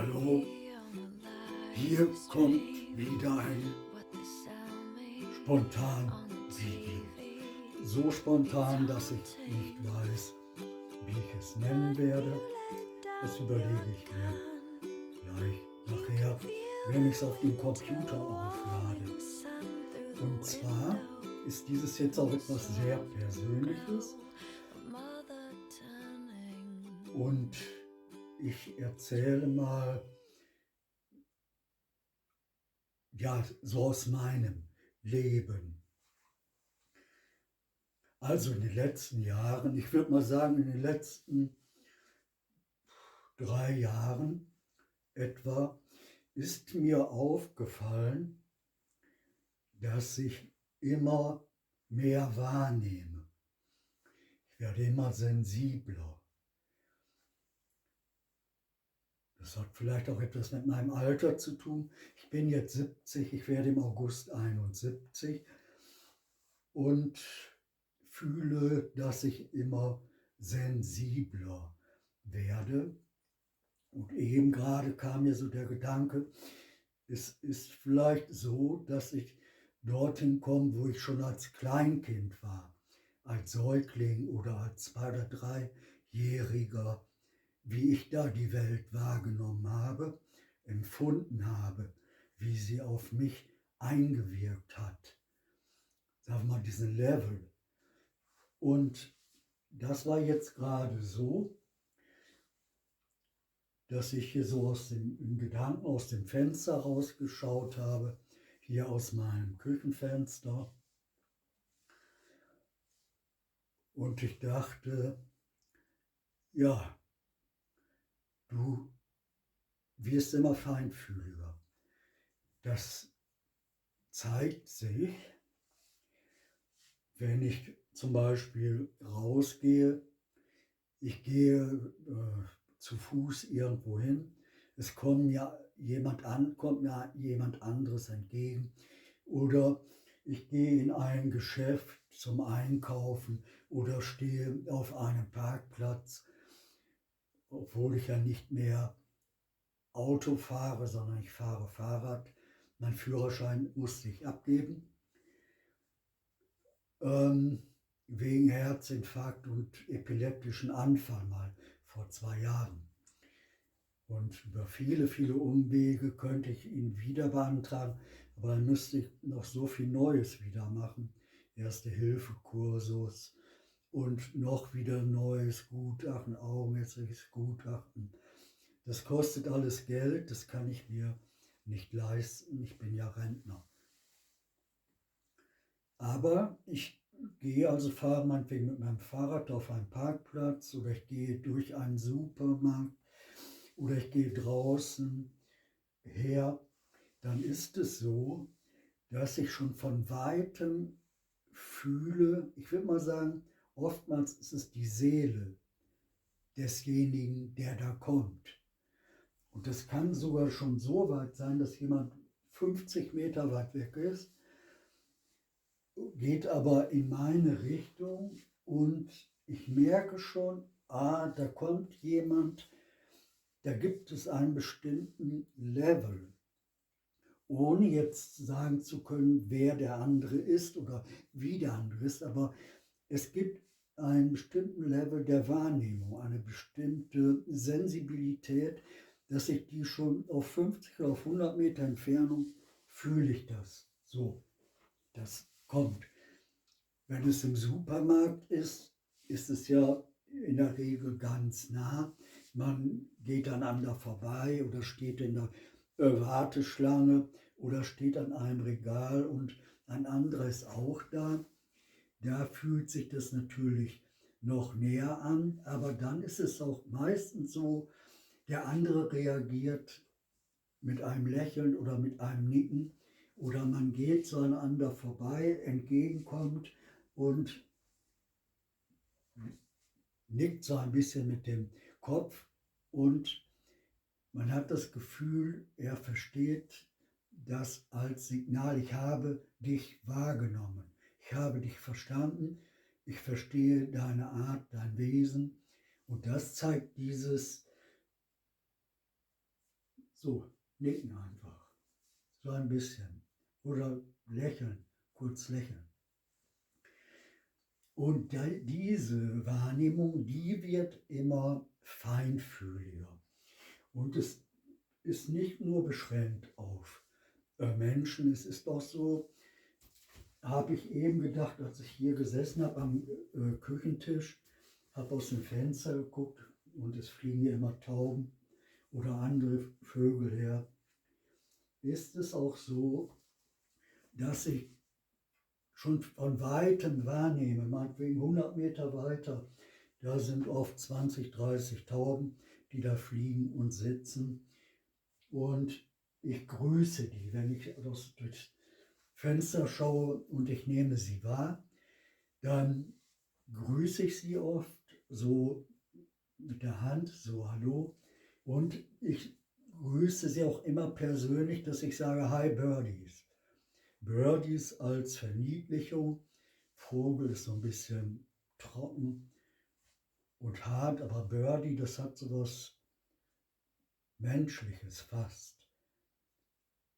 Hallo, hier kommt wieder ein spontan Video. So spontan, dass ich nicht weiß, wie ich es nennen werde. Das überlege ich mir gleich nachher, wenn ich es auf dem Computer auflade. Und zwar ist dieses jetzt auch etwas sehr Persönliches. Und ich erzähle mal, ja, so aus meinem Leben. Also in den letzten Jahren, ich würde mal sagen, in den letzten 3 Jahren etwa, ist mir aufgefallen, dass ich immer mehr wahrnehme. Ich werde immer sensibler. Das hat vielleicht auch etwas mit meinem Alter zu tun. Ich bin jetzt 70, ich werde im August 71 und fühle, dass ich immer sensibler werde. Und eben gerade kam mir so der Gedanke, es ist vielleicht so, dass ich dorthin komme, wo ich schon als Kleinkind war, als Säugling oder als 2- oder 3-Jähriger, wie ich da die Welt wahrgenommen habe, empfunden habe, wie sie auf mich eingewirkt hat. Sagen wir mal, diesen Level. Und das war jetzt gerade so, dass ich hier so in Gedanken aus dem Fenster rausgeschaut habe, hier aus meinem Küchenfenster. Und ich dachte, ja, du wirst immer feinfühliger. Das zeigt sich, wenn ich zum Beispiel rausgehe, ich gehe zu Fuß irgendwo hin, es kommt mir jemand anderes entgegen, oder ich gehe in ein Geschäft zum Einkaufen oder stehe auf einem Parkplatz, obwohl ich ja nicht mehr Auto fahre, sondern ich fahre Fahrrad. Mein Führerschein musste ich abgeben, wegen Herzinfarkt und epileptischen Anfall mal vor 2 Jahren. Und über viele, viele Umwege könnte ich ihn wieder beantragen, aber dann müsste ich noch so viel Neues wieder machen. Erste-Hilfe-Kursus und noch wieder neues Gutachten, augenärztliches Gutachten. Das kostet alles Geld, das kann ich mir nicht leisten, ich bin ja Rentner. Aber ich gehe also, fahre meinetwegen mit meinem Fahrrad auf einen Parkplatz oder ich gehe durch einen Supermarkt oder ich gehe draußen her, dann ist es so, dass ich schon von Weitem fühle, ich würde mal sagen, oftmals ist es die Seele desjenigen, der da kommt. Und das kann sogar schon so weit sein, dass jemand 50 Meter weit weg ist, geht aber in meine Richtung und ich merke schon, da kommt jemand, da gibt es einen bestimmten Level, ohne jetzt sagen zu können, wer der andere ist oder wie der andere ist, aber es gibt einen bestimmten Level der Wahrnehmung, eine bestimmte Sensibilität, dass ich die schon auf 50 oder auf 100 Meter Entfernung fühle ich das. So, das kommt. Wenn es im Supermarkt ist, ist es ja in der Regel ganz nah. Man geht aneinander vorbei oder steht in der Warteschlange oder steht an einem Regal und ein anderer ist auch da. Da fühlt sich das natürlich noch näher an, aber dann ist es auch meistens so, der andere reagiert mit einem Lächeln oder mit einem Nicken oder man geht zueinander vorbei, entgegenkommt und nickt so ein bisschen mit dem Kopf und man hat das Gefühl, er versteht das als Signal, ich habe dich wahrgenommen, ich habe dich verstanden, ich verstehe deine Art, dein Wesen und das zeigt dieses So, nicken einfach. So ein bisschen. Oder lächeln, kurz lächeln. Und diese Wahrnehmung, die wird immer feinfühliger. Und es ist nicht nur beschränkt auf Menschen, es ist auch so, habe ich eben gedacht, als ich hier gesessen habe am Küchentisch, habe aus dem Fenster geguckt und es fliegen hier immer Tauben oder andere Vögel her. Ist es auch so, dass ich schon von Weitem wahrnehme, meinetwegen 100 Meter weiter, da sind oft 20, 30 Tauben, die da fliegen und sitzen. Und ich grüße die, wenn ich durchs Fenster schaue und ich nehme sie wahr, dann grüße ich sie oft so mit der Hand, so hallo. Und ich grüße sie auch immer persönlich, dass ich sage, hi Birdies. Birdies als Verniedlichung. Vogel ist so ein bisschen trocken und hart, aber Birdie, das hat so was Menschliches fast.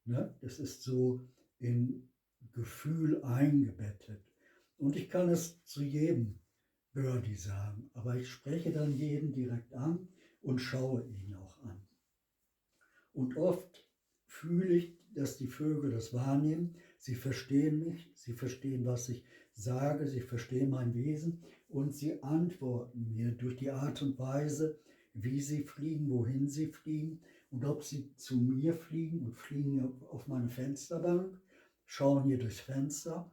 Ne? Das ist so in Gefühl eingebettet. Und ich kann es zu jedem Birdie sagen, aber ich spreche dann jeden direkt an und schaue ihn auch an. Und oft fühle ich, dass die Vögel das wahrnehmen. Sie verstehen mich, sie verstehen, was ich sage, sie verstehen mein Wesen und sie antworten mir durch die Art und Weise, wie sie fliegen, wohin sie fliegen und ob sie zu mir fliegen und fliegen auf meine Fensterbank, schauen hier durchs Fenster.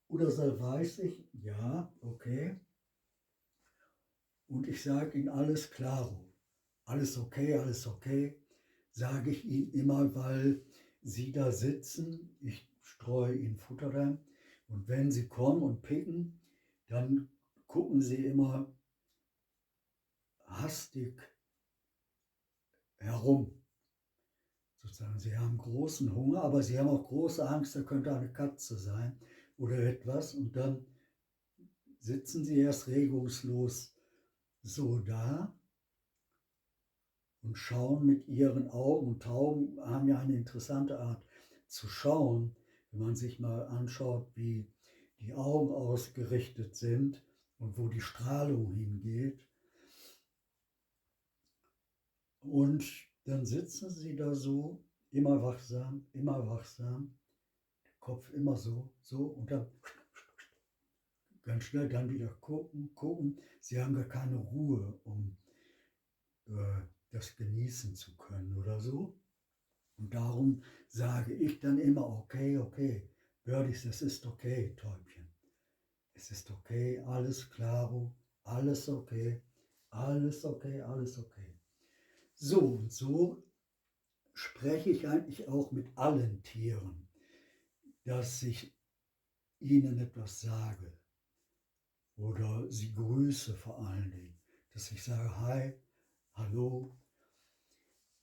Oder so weiß ich, ja, okay. Und ich sage ihnen alles klaro. Alles okay, sage ich ihnen immer, weil sie da sitzen. Ich streue ihnen Futter rein. Und wenn sie kommen und picken, dann gucken sie immer hastig herum. Sozusagen, sie haben großen Hunger, aber sie haben auch große Angst, da könnte eine Katze sein oder etwas. Und dann sitzen sie erst regungslos so da und schauen mit ihren Augen. Und Tauben haben ja eine interessante Art zu schauen, wenn man sich mal anschaut, wie die Augen ausgerichtet sind und wo die Strahlung hingeht. Und dann sitzen sie da so, immer wachsam, Kopf immer so, und dann ganz schnell dann wieder gucken. Sie haben gar keine Ruhe, um das genießen zu können oder so. Und darum sage ich dann immer, okay, Birdies, es ist okay, Täubchen. Es ist okay, alles klaro, alles okay, alles okay, alles okay. So und so spreche ich eigentlich auch mit allen Tieren, dass ich ihnen etwas sage oder sie grüße vor allen Dingen, dass ich sage, hi, hallo.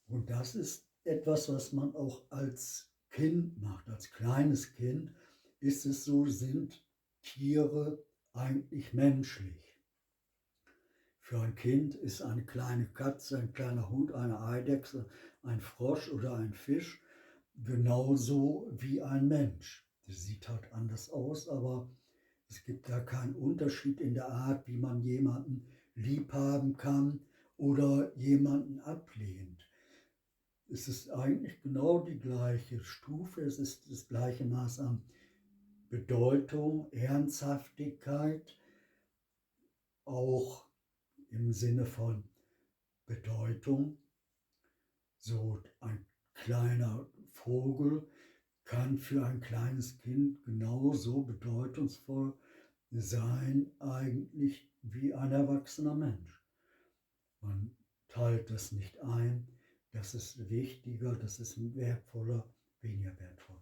Und das ist etwas, was man auch als Kind macht. Als kleines Kind ist es so, sind Tiere eigentlich menschlich. Für ein Kind ist eine kleine Katze, ein kleiner Hund, eine Eidechse, ein Frosch oder ein Fisch genauso wie ein Mensch. Das sieht halt anders aus, aber es gibt da keinen Unterschied in der Art, wie man jemanden lieb haben kann oder jemanden ablehnt. Es ist eigentlich genau die gleiche Stufe, es ist das gleiche Maß an Bedeutung, Ernsthaftigkeit, auch im Sinne von Bedeutung. So ein kleiner Vogel kann für ein kleines Kind genauso bedeutungsvoll sein eigentlich wie ein erwachsener Mensch. Man teilt das nicht ein, das ist wichtiger, das ist wertvoller, weniger wertvoll.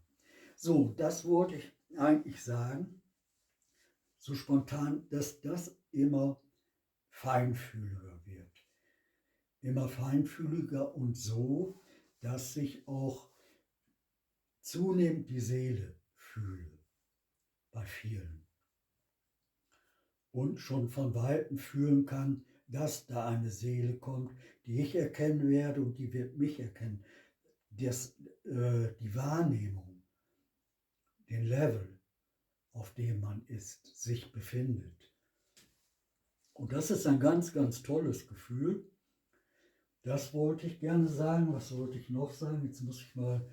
So, das wollte ich eigentlich sagen, so spontan, dass das immer feinfühliger wird. Immer feinfühliger und so, dass ich auch zunehmend die Seele fühle bei vielen. Und schon von Weitem fühlen kann, dass da eine Seele kommt, die ich erkennen werde und die wird mich erkennen. Die Wahrnehmung, den Level, auf dem man ist, sich befindet. Und das ist ein ganz, ganz tolles Gefühl. Das wollte ich gerne sagen. Was wollte ich noch sagen? Jetzt muss ich mal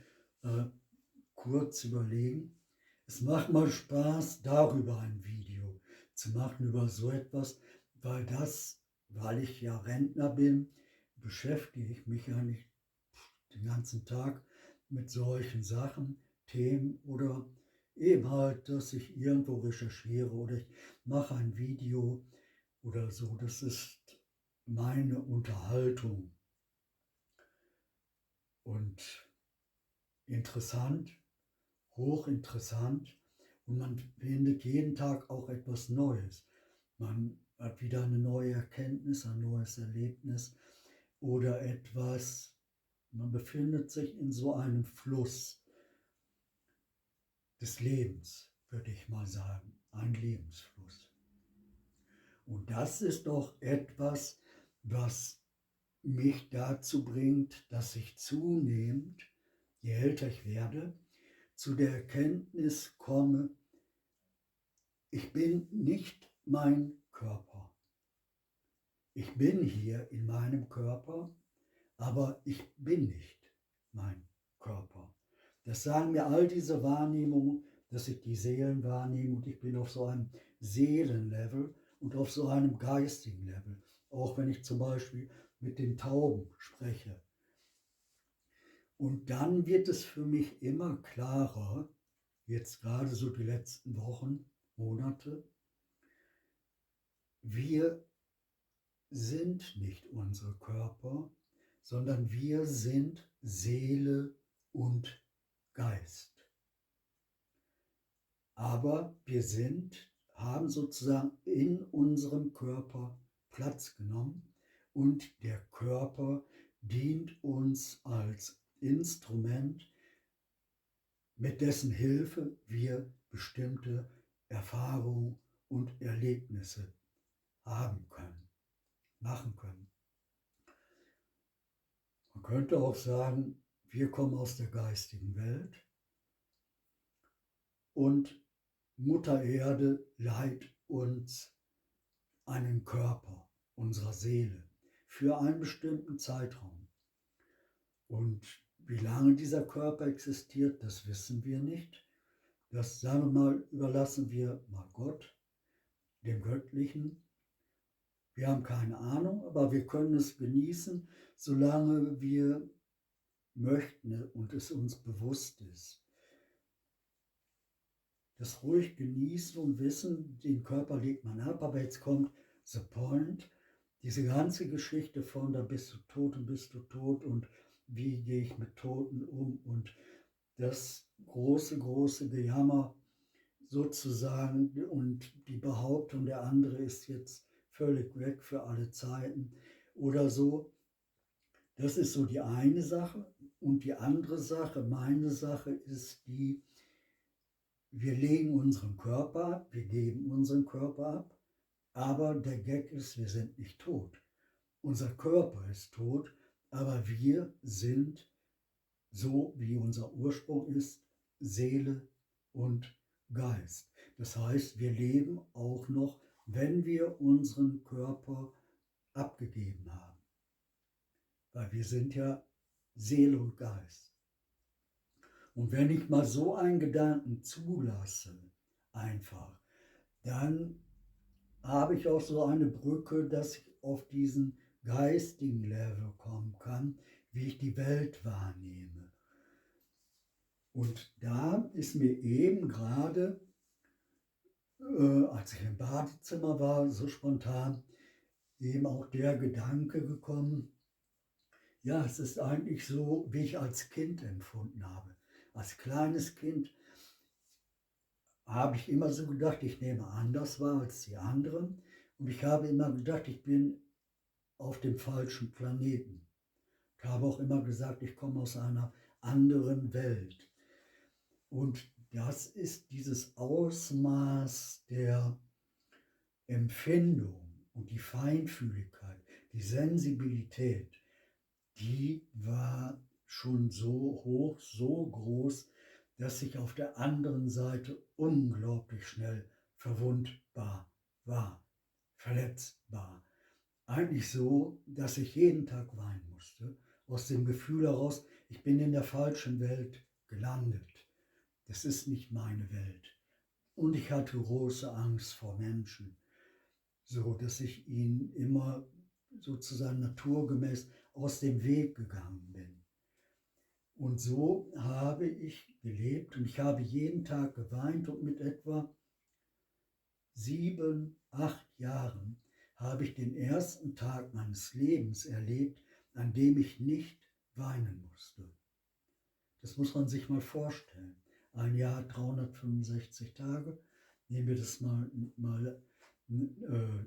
kurz überlegen. Es macht mal Spaß, darüber ein Video zu machen, über so etwas, weil ich ja Rentner bin, beschäftige ich mich ja nicht den ganzen Tag mit solchen Sachen, Themen oder eben halt, dass ich irgendwo recherchiere oder ich mache ein Video oder so. Das ist meine Unterhaltung und interessant, hochinteressant, und man findet jeden Tag auch etwas Neues. Man hat wieder eine neue Erkenntnis, ein neues Erlebnis oder etwas. Man befindet sich in so einem Fluss des Lebens, würde ich mal sagen, ein Lebensfluss. Und das ist doch etwas, was mich dazu bringt, dass ich zunehmend, je älter ich werde, zu der Erkenntnis komme, ich bin nicht mein Körper. Ich bin hier in meinem Körper, aber ich bin nicht mein Körper. Das sagen mir all diese Wahrnehmungen, dass ich die Seelen wahrnehme und ich bin auf so einem Seelenlevel und auf so einem geistigen Level. Auch wenn ich zum Beispiel mit den Tauben spreche. Und dann wird es für mich immer klarer, jetzt gerade so die letzten Wochen, Monate, wir sind nicht unsere Körper, sondern wir sind Seele und Geist. Aber wir haben sozusagen in unserem Körper Platz genommen und der Körper dient uns als Instrument, mit dessen Hilfe wir bestimmte Erfahrungen und Erlebnisse haben können, machen können. Man könnte auch sagen, wir kommen aus der geistigen Welt und Mutter Erde leiht uns einen Körper unserer Seele für einen bestimmten Zeitraum. Und wie lange dieser Körper existiert, das wissen wir nicht. Das, sagen wir mal, überlassen wir mal Gott, dem Göttlichen. Wir haben keine Ahnung, aber wir können es genießen, solange wir möchten und es uns bewusst ist. Das ruhig genießen und wissen, den Körper legt man ab, aber jetzt kommt the point, diese ganze Geschichte von da bist du tot und wie gehe ich mit Toten um und das große, große Gejammer sozusagen und die Behauptung, der andere ist jetzt völlig weg für alle Zeiten oder so. Das ist so die eine Sache. Und die andere Sache, meine Sache ist die, wir legen unseren Körper ab, wir geben unseren Körper ab, aber der Gag ist, wir sind nicht tot. Unser Körper ist tot, aber wir sind, so wie unser Ursprung ist, Seele und Geist. Das heißt, wir leben auch noch, wenn wir unseren Körper abgegeben haben. Weil wir sind ja Seele und Geist. Und wenn ich mal so einen Gedanken zulasse, einfach, dann habe ich auch so eine Brücke, dass ich auf diesen geistigen Level kommen kann, wie ich die Welt wahrnehme. Und da ist mir eben gerade, als ich im Badezimmer war, so spontan, eben auch der Gedanke gekommen, ja, es ist eigentlich so, wie ich als Kind empfunden habe. Als kleines Kind habe ich immer so gedacht, ich nehme anders wahr als die anderen. Und ich habe immer gedacht, ich bin auf dem falschen Planeten. Ich habe auch immer gesagt, ich komme aus einer anderen Welt. Und das ist dieses Ausmaß der Empfindung, und die Feinfühligkeit, die Sensibilität, die war schon so hoch, so groß, dass ich auf der anderen Seite unglaublich schnell verwundbar war, verletzbar. Eigentlich so, dass ich jeden Tag weinen musste, aus dem Gefühl heraus, ich bin in der falschen Welt gelandet. Das ist nicht meine Welt. Und ich hatte große Angst vor Menschen, so dass ich ihnen immer sozusagen naturgemäß aus dem Weg gegangen bin. Und so habe ich gelebt und ich habe jeden Tag geweint und mit etwa 7, 8 Jahren habe ich den ersten Tag meines Lebens erlebt, an dem ich nicht weinen musste. Das muss man sich mal vorstellen. Ein Jahr hat 365 Tage, nehmen wir das mal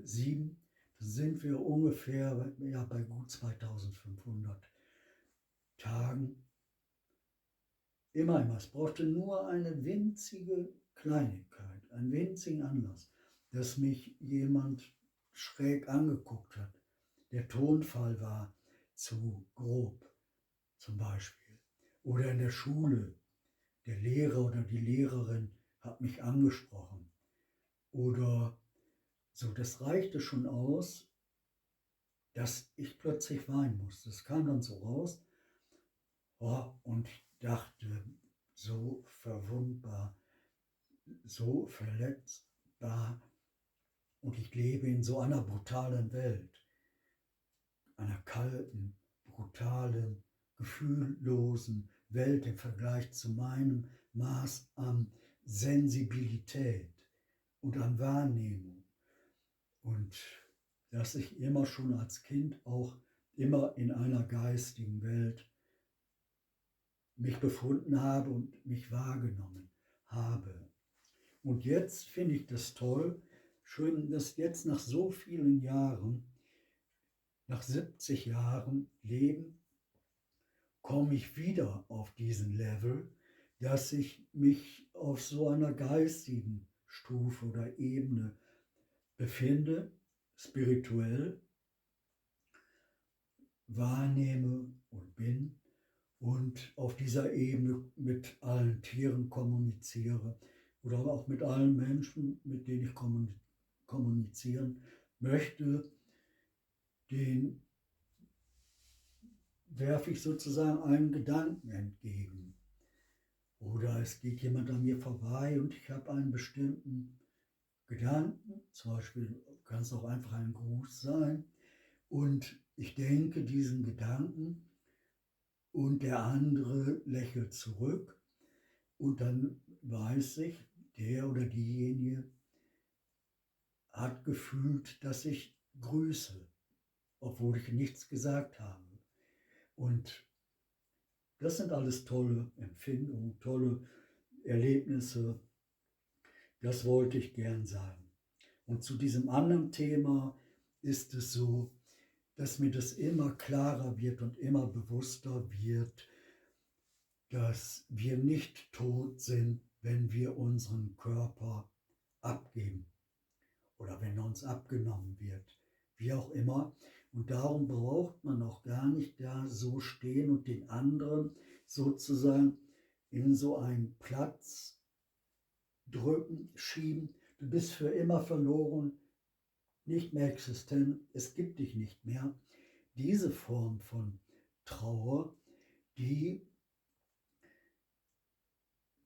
7, dann sind wir ungefähr bei gut 2500 Tagen. Immer. Es brauchte nur eine winzige Kleinigkeit, einen winzigen Anlass, dass mich jemand schräg angeguckt hat. Der Tonfall war zu grob, zum Beispiel. Oder in der Schule, der Lehrer oder die Lehrerin hat mich angesprochen. Oder so, das reichte schon aus, dass ich plötzlich weinen musste. Das kam dann so raus. Oh, und ich dachte, so verwundbar, so verletzbar. Und ich lebe in so einer brutalen Welt, einer kalten, brutalen, gefühllosen Welt im Vergleich zu meinem Maß an Sensibilität und an Wahrnehmung. Und dass ich immer schon als Kind auch immer in einer geistigen Welt mich befunden habe und mich wahrgenommen habe. Und jetzt finde ich das toll, schön, dass jetzt nach so vielen Jahren, nach 70 Jahren Leben, komme ich wieder auf diesen Level, dass ich mich auf so einer geistigen Stufe oder Ebene befinde, spirituell wahrnehme und bin und auf dieser Ebene mit allen Tieren kommuniziere oder auch mit allen Menschen, mit denen ich kommunizieren möchte, den werfe ich sozusagen einen Gedanken entgegen. Oder es geht jemand an mir vorbei und ich habe einen bestimmten Gedanken, zum Beispiel kann es auch einfach ein Gruß sein, und ich denke diesen Gedanken und der andere lächelt zurück und dann weiß ich, der oder diejenige hat gefühlt, dass ich grüße, obwohl ich nichts gesagt habe. Und das sind alles tolle Empfindungen, tolle Erlebnisse. Das wollte ich gern sagen. Und zu diesem anderen Thema ist es so, dass mir das immer klarer wird und immer bewusster wird, dass wir nicht tot sind, wenn wir unseren Körper abgeben oder wenn er uns abgenommen wird, wie auch immer. Und darum braucht man auch gar nicht da so stehen und den anderen sozusagen in so einen Platz drücken, schieben. Du bist für immer verloren, nicht mehr existent, es gibt dich nicht mehr. Diese Form von Trauer, die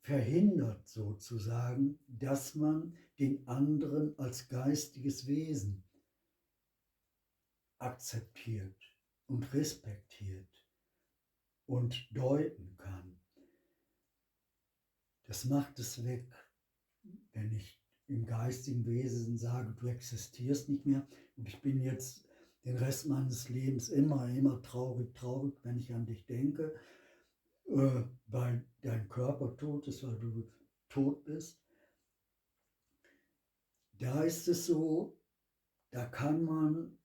verhindert sozusagen, dass man den anderen als geistiges Wesen akzeptiert und respektiert und deuten kann. Das macht es weg, wenn ich im geistigen Wesen sage, du existierst nicht mehr und ich bin jetzt den Rest meines Lebens immer traurig, wenn ich an dich denke, weil dein Körper tot ist, weil du tot bist. Da ist es so, da kann man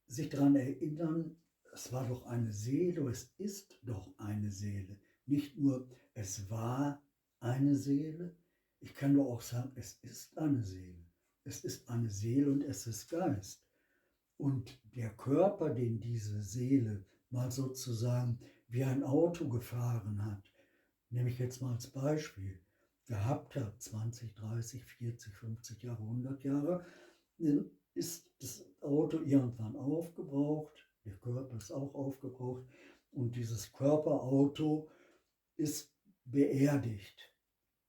sich daran erinnern, es war doch eine Seele, es ist doch eine Seele. Nicht nur, es war eine Seele, ich kann doch auch sagen, es ist eine Seele. Es ist eine Seele und es ist Geist. Und der Körper, den diese Seele mal sozusagen wie ein Auto gefahren hat, nehme ich jetzt mal als Beispiel, gehabt hat, 20, 30, 40, 50 Jahre, 100 Jahre, dann ist das Auto irgendwann aufgebraucht, der Körper ist auch aufgebraucht und dieses Körperauto ist beerdigt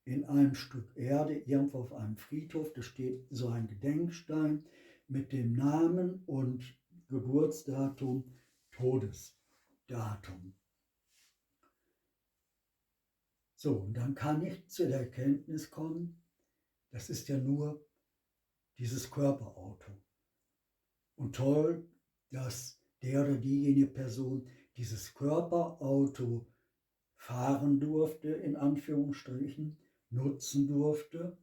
in einem Stück Erde, irgendwo auf einem Friedhof. Da steht so ein Gedenkstein mit dem Namen und Geburtsdatum, Todesdatum. So, und dann kann ich zu der Erkenntnis kommen, das ist ja nur dieses Körperauto. Und toll, dass der oder diejenige Person dieses Körperauto fahren durfte, in Anführungsstrichen, nutzen durfte.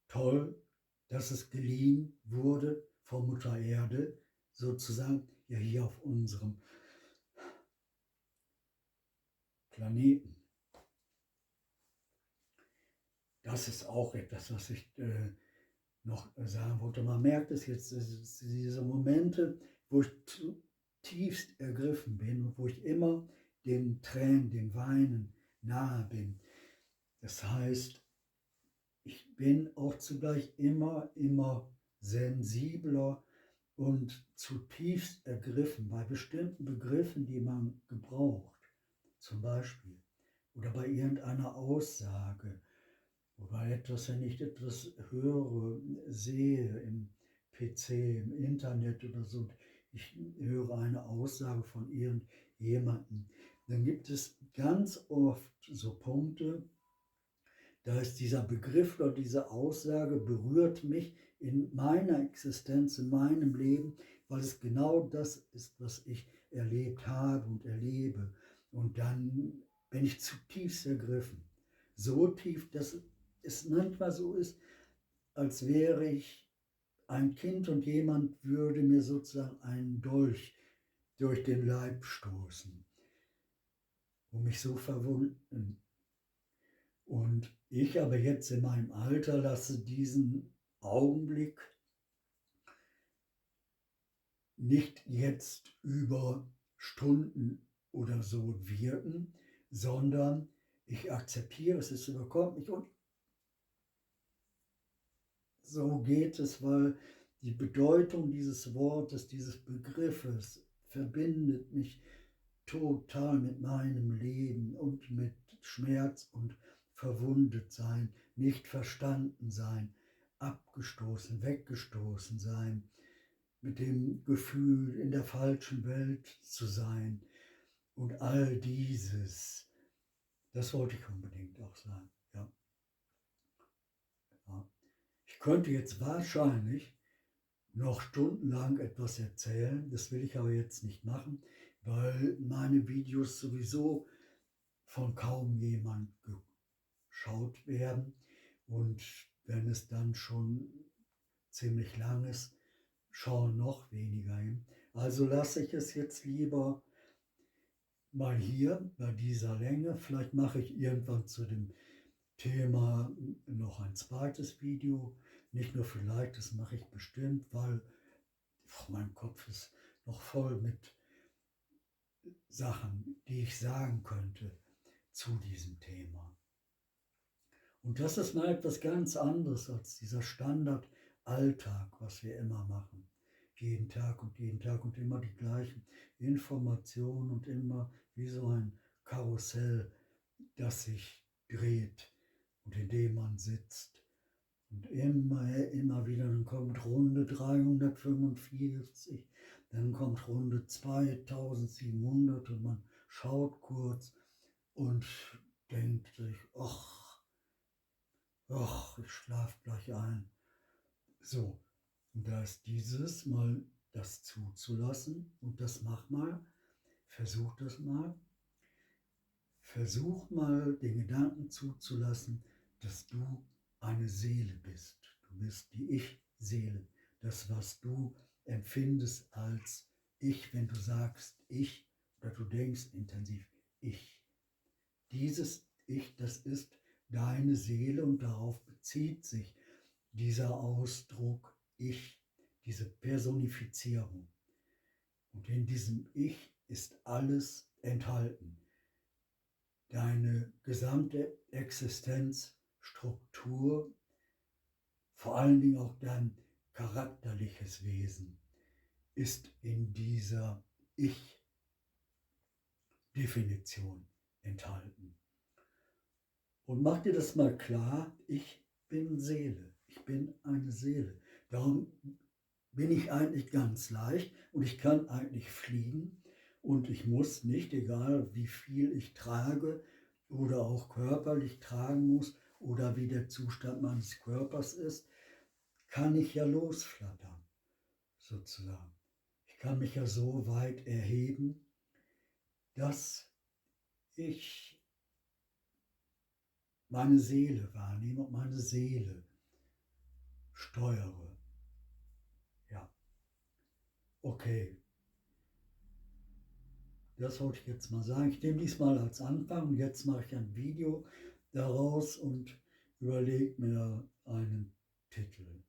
Toll, dass es geliehen wurde von Mutter Erde, sozusagen ja hier auf unserem Planeten. Das ist auch etwas, was ich noch sagen wollte. Man merkt es jetzt, diese Momente, wo ich zutiefst ergriffen bin und wo ich immer den Tränen, dem Weinen nahe bin. Das heißt, ich bin auch zugleich immer sensibler und zutiefst ergriffen bei bestimmten Begriffen, die man gebraucht, zum Beispiel, oder bei irgendeiner Aussage, oder etwas, wenn ich etwas höre, sehe im PC, im Internet oder so, ich höre eine Aussage von irgendjemandem, dann gibt es ganz oft so Punkte, da ist dieser Begriff oder diese Aussage berührt mich in meiner Existenz, in meinem Leben, weil es genau das ist, was ich erlebt habe und erlebe. Und dann bin ich zutiefst ergriffen. So tief, dass es manchmal so ist, als wäre ich ein Kind und jemand würde mir sozusagen einen Dolch durch den Leib stoßen, um mich so verwunden. Und ich aber jetzt in meinem Alter lasse diesen Augenblick nicht jetzt über Stunden oder so wirken, sondern ich akzeptiere es, es überkommt mich und so geht es, weil die Bedeutung dieses Wortes, dieses Begriffes verbindet mich total mit meinem Leben und mit Schmerz und verwundet sein, nicht verstanden sein, abgestoßen, weggestoßen sein, mit dem Gefühl, in der falschen Welt zu sein und all dieses. Das wollte ich unbedingt auch sagen. Ja. Ja. Ich könnte jetzt wahrscheinlich noch stundenlang etwas erzählen, das will ich aber jetzt nicht machen, weil meine Videos sowieso von kaum jemand geschaut werden und wenn es dann schon ziemlich lang ist, schauen noch weniger hin. Also lasse ich es jetzt lieber mal hier bei dieser Länge. Vielleicht mache ich irgendwann zu dem Thema noch ein zweites Video. Nicht nur vielleicht, das mache ich bestimmt, weil mein Kopf ist noch voll mit Sachen, die ich sagen könnte zu diesem Thema. Und das ist mal etwas ganz anderes als dieser Standardalltag, was wir immer machen. Jeden Tag und immer die gleichen Informationen und immer wie so ein Karussell, das sich dreht und in dem man sitzt. Und immer wieder, dann kommt Runde 345, dann kommt Runde 2700 und man schaut kurz und denkt sich, ach, ich schlafe gleich ein. So, und da ist dieses Mal das zuzulassen und das mach mal, versuch das mal. Versuch mal den Gedanken zuzulassen, dass du eine Seele bist. Du bist die Ich-Seele. Das, was du empfindest als Ich, wenn du sagst Ich oder du denkst intensiv Ich. Dieses Ich, das ist deine Seele und darauf bezieht sich dieser Ausdruck Ich, diese Personifizierung. Und in diesem Ich ist alles enthalten. Deine gesamte Existenzstruktur, vor allen Dingen auch dein charakterliches Wesen, ist in dieser Ich-Definition enthalten. Und mach dir das mal klar, ich bin Seele, ich bin eine Seele. Darum bin ich eigentlich ganz leicht und ich kann eigentlich fliegen und ich muss nicht, egal wie viel ich trage oder auch körperlich tragen muss oder wie der Zustand meines Körpers ist, kann ich ja losflattern, sozusagen. Ich kann mich ja so weit erheben, dass ich meine Seele wahrnehme und meine Seele steuere. Ja, okay. Das wollte ich jetzt mal sagen. Ich nehme diesmal als Anfang und jetzt mache ich ein Video daraus und überlege mir einen Titel.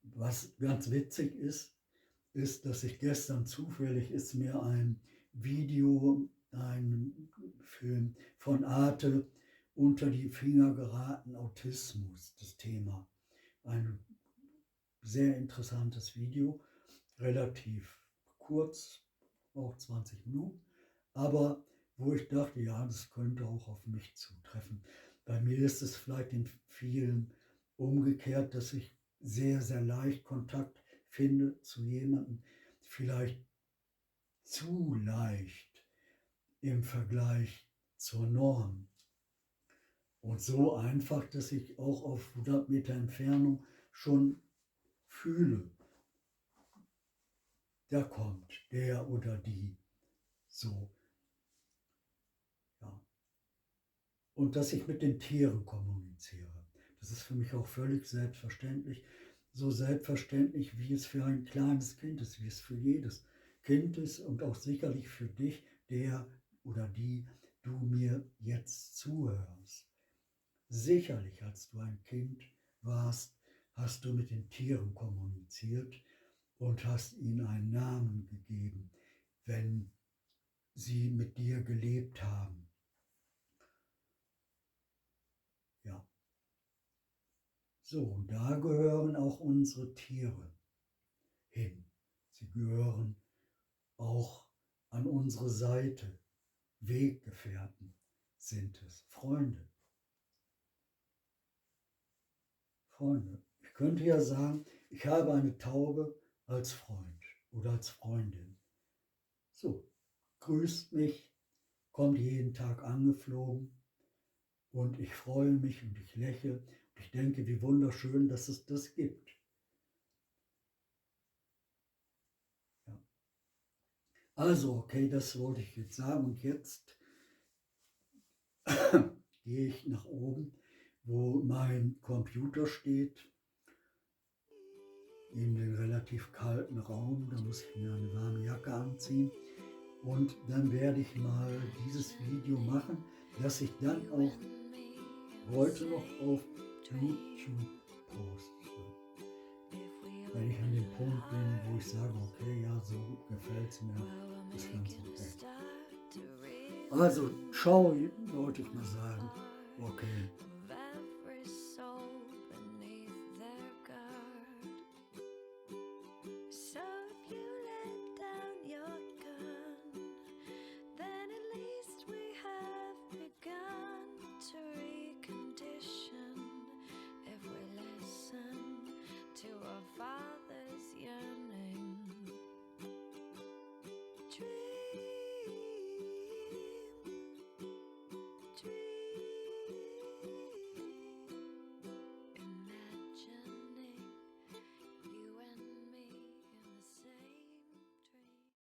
Was ganz witzig ist, dass ich gestern zufällig ist mir ein Video, ein Film von Arte unter die Finger geraten, Autismus, das Thema. Ein sehr interessantes Video, relativ kurz, auch 20 Minuten, aber wo ich dachte, ja, das könnte auch auf mich zutreffen. Bei mir ist es vielleicht in vielen umgekehrt, dass ich sehr, sehr leicht Kontakt finde zu jemandem, vielleicht zu leicht im Vergleich zur Norm. Und so einfach, dass ich auch auf 100 Meter Entfernung schon fühle, da kommt der oder die so. Ja. Und dass ich mit den Tieren kommuniziere. Das ist für mich auch völlig selbstverständlich. So selbstverständlich, wie es für ein kleines Kind ist, wie es für jedes Kind ist und auch sicherlich für dich, der oder die du mir jetzt zuhörst. Sicherlich, als du ein Kind warst, hast du mit den Tieren kommuniziert und hast ihnen einen Namen gegeben, wenn sie mit dir gelebt haben. Ja. So, und da gehören auch unsere Tiere hin. Sie gehören auch an unsere Seite. Weggefährten sind es. Freunde. Freunde. Ich könnte ja sagen, ich habe eine Taube als Freund oder als Freundin. So, grüßt mich, kommt jeden Tag angeflogen und ich freue mich und ich lächle und ich denke, wie wunderschön, dass es das gibt. Ja. Also, okay, das wollte ich jetzt sagen und jetzt gehe ich nach oben, wo mein Computer steht, in den relativ kalten Raum. Da muss ich mir eine warme Jacke anziehen. Und dann werde ich mal dieses Video machen, das ich dann auch heute noch auf YouTube poste. Wenn ich an dem Punkt bin, wo ich sage, okay, ja, so gefällt es mir, ist ganz okay. Also, ciao, wollte ich mal sagen. Okay.